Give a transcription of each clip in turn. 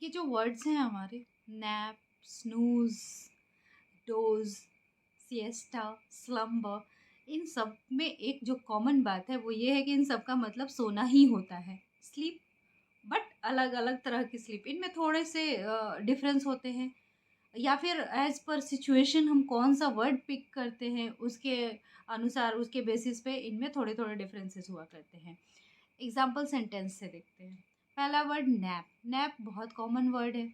ये जो वर्ड्स हैं हमारे, nap, snooze, doze, siesta, slumber, इन सब में एक जो कॉमन बात है वो ये है कि इन सब का मतलब सोना ही होता है। स्लीप, बट अलग-अलग तरह की स्लीप। इनमें थोड़े से डिफरेंस होते हैं, या फिर एज़ पर सिचुएशन हम कौन-सा वर्ड पिक करते हैं उसके अनुसार, उसके बेसिस पे इनमें थोड़े-थोड़े डिफरेंसेस हुआ करते हैं। एग्ज़ाम्पल सेंटेंस से देखते हैं। पहला वर्ड नैप। नैप बहुत कॉमन वर्ड है।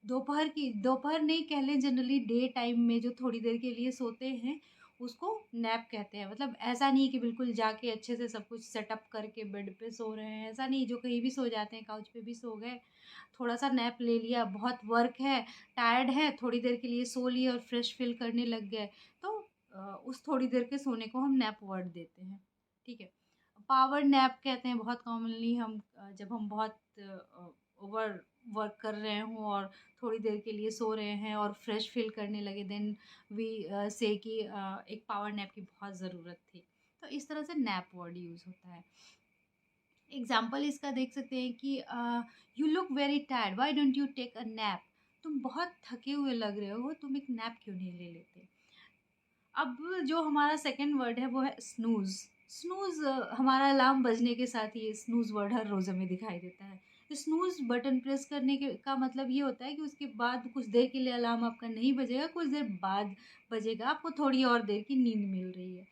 दोपहर नहीं कह लें, जनरली डे टाइम में जो थोड़ी देर के लिए सोते हैं, उसको नैप कहते हैं। मतलब ऐसा नहीं कि बिल्कुल जाके अच्छे से सब कुछ सेटअप करके बेड पे सो रहे हैं, ऐसा नहीं, जो कहीं भी सो जाते हैं, काउच पे भी सो गए, थोड़ा-सा नैप ले लिया, बहुत वर्क है, टायर्ड है, थोड़ी देर के लिए सो लिए और फ्रेश फ़ील करने लग गए, तो उस थोड़ी देर के सोने को हम नैप वर्ड देते हैं। ठीक है? पावर नैप कहते हैं बहुत कॉमनली हम, जब हम बहुत ओवर वर्क कर रहे हों और थोड़ी देर के लिए सो रहे हैं और फ्रेश फील करने लगे, देन वी से कि एक पावर नैप की बहुत ज़रूरत थी। तो इस तरह से नैप वर्ड यूज़ होता है। एग्ज़ाम्पल इसका देख सकते हैं कि you look very tired, why don't you take a nap? तुम बहुत थके हुए लग रहे हो, तुम एक नैप क्यों नहीं ले लेते? अब जो हमारा सेकंड वर्ड है वो है स्नूज़। स्नूज़ हमारा अलार्म बजने के साथ ही ये स्नूज़ वर्ड हर रोज़ हमें दिखाई देता है। स्नूज़ बटन प्रेस करने के का मतलब ये होता है कि उसके बाद कुछ देर के लिए अलार्म आपका नहीं बजेगा, कुछ देर बाद बजेगा, आपको थोड़ी और देर की नींद मिल रही है।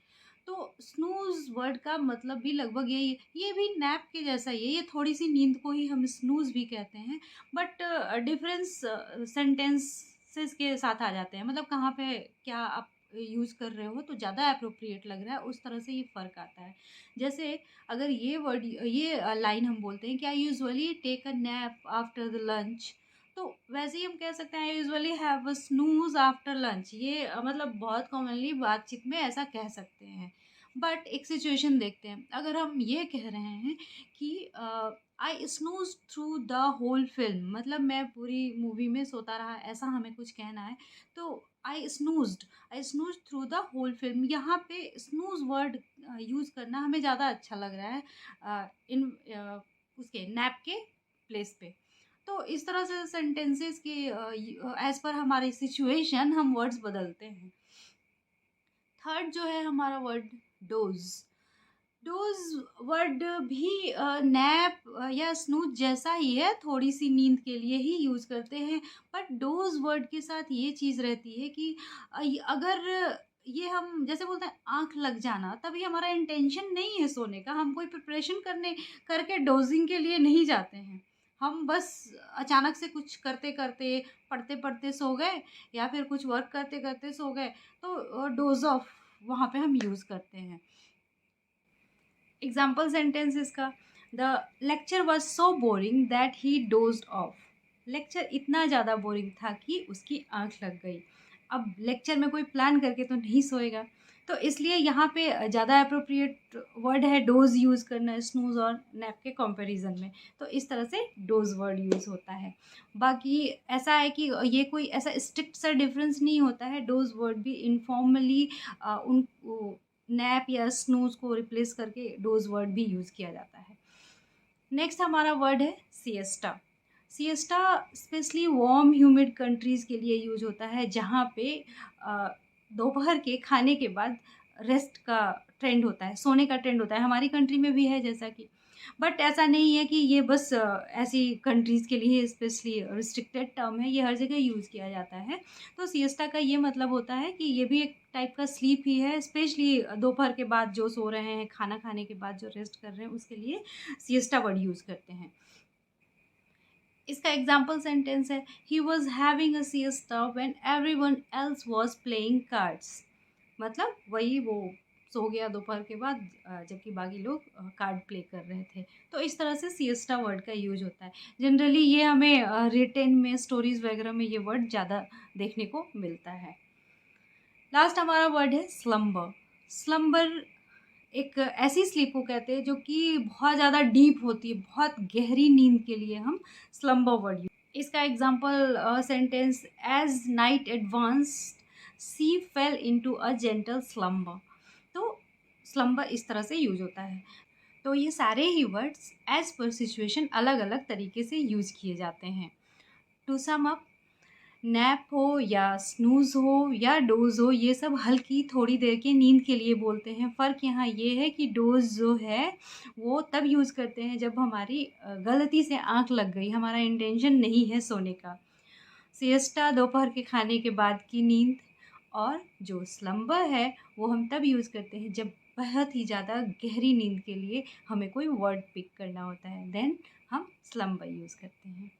तो स्नूज़ वर्ड का मतलब भी लगभग यही है। ये भी नैप के जैसा ही है, ये थोड़ी-सी नींद को ही हम स्नूज़ भी कहते हैं, बट डिफरेंस सेंटेंसेस के साथ आ जाते हैं। मतलब कहाँ पे क्या आप यूज़ कर रहे हो तो ज़्यादा एप्रोप्रिएट लग रहा है, उस तरह से ये फ़र्क आता है। जैसे अगर ये लाइन हम बोलते हैं कि I usually take a nap after the lunch, तो वैसे ही हम कह सकते हैं I usually have a snooze after lunch. ये मतलब बहुत कॉमनली बातचीत में ऐसा कह सकते हैं। बट एक सिचुएशन देखते हैं, अगर हम ये कह रहे हैं कि I snooze through the whole film, मतलब मैं पूरी मूवी में सोता रहा, ऐसा हमें कुछ कहना है, तो I snoozed I snooze through the whole film. यहाँ पे स्नूज़ वर्ड यूज़ करना हमें ज़्यादा अच्छा लग रहा है उसके नैप के प्लेस पे। तो इस तरह से सेंटेंसेस के एज़ पर हमारी सिचुएशन हम वर्ड्स बदलते हैं। थर्ड जो है हमारा वर्ड डोज़। डोज़ वर्ड भी नैप या स्नूज़ जैसा ही है, थोड़ी-सी नींद के लिए ही यूज़ करते हैं। बट डोज़ वर्ड के साथ ये चीज़ रहती है कि अगर ये हम जैसे बोलते हैं आँख लग जाना, तभी हमारा इंटेंशन नहीं है सोने का, हम कोई प्रिपरेशन करने करके डोज़िंग के लिए नहीं जाते हैं। हम बस अचानक से कुछ करते-करते, पढ़ते-पढ़ते सो गए, या फिर कुछ वर्क करते-करते सो गए, तो डोज़ ऑफ वहाँ पे हम यूज़ करते हैं। एग्जाम्पल सेंटेंस इसका, the lecture was so boring that he dozed of. Lecture इतना ज़्यादा बोरिंग था कि उसकी आंख लग गई। अब लेक्चर में कोई प्लान करके तो नहीं सोएगा, तो इसलिए यहाँ पे ज़्यादा अप्रोप्रिएट वर्ड है डोज यूज़ करना स्नूज और नैप के कंपैरिजन में। तो इस तरह से डोज वर्ड यूज़ होता है। बाकी ऐसा है कि ये कोई ऐसा स्ट्रिक्ट सा डिफरेंस नहीं होता है, डोज वर्ड भी इनफॉर्मली उन नैप या स्नूज़ को रिप्लेस करके डोज़ वर्ड भी यूज़ किया जाता है। नेक्स्ट हमारा वर्ड है siesta. Siesta specially warm humid countries के लिए यूज़ होता है, जहाँ पे दोपहर के खाने के बाद रेस्ट का ट्रेंड होता है, सोने का ट्रेंड होता है। हमारी कंट्री में भी है जैसा कि, बट ऐसा नहीं है कि ये बस ऐसी कंट्रीज़ के लिए स्पेशली रिस्ट्रिक्टेड टर्म है, ये हर जगह यूज़ किया जाता है। तो सिएस्टा का ये मतलब होता है कि ये भी एक टाइप का स्लीप ही है, स्पेशली दोपहर के बाद जो सो रहे हैं, खाना खाने के बाद जो रेस्ट कर रहे हैं, उसके लिए सिएस्टा वर्ड यूज़ करते हैं। इसका एग्जाम्पल सेंटेंस है, he was having a siesta when everyone else was playing cards. मतलब वही वो सो गया दोपहर के बाद, जबकि बाकी लोग कार्ड प्ले कर रहे थे। तो इस तरह से सिएस्टा वर्ड का यूज होता है। जनरली ये हमें रिटेन में, स्टोरीज वगैरह में ये वर्ड ज़्यादा देखने को मिलता है। लास्ट हमारा वर्ड है स्लम्बर। स्लम्बर एक ऐसी स्लीप को कहते हैं जो कि बहुत ज़्यादा डीप होती है, बहुत गहरी नींद के लिए हम स्लम्बर वर्ड यूज। इसका example sentence, as night advanced she fell into a gentle slumber. तो स्लम्बर इस तरह से यूज होता है। तो ये सारे ही वर्ड्स एज़ पर सिचुएशन अलग-अलग तरीके से यूज़ किए जाते हैं। टू सम अप, नैप हो या स्नूज़ हो या डोज़ हो, ये सब हल्की थोड़ी देर की नींद के लिए बोलते हैं। फ़र्क यहाँ ये है कि डोज़ जो है वो तब यूज़ करते हैं जब हमारी गलती से आँख लग गई, हमारा इंटेंशन नहीं है सोने का। सिएस्टा दोपहर के खाने के बाद की नींद, और जो स्लंबर है वो हम तब यूज़ करते हैं जब बहुत ही ज़्यादा गहरी नींद के लिए हमें कोई वर्ड पिक करना होता है, देन हम स्लंबर यूज़ करते हैं।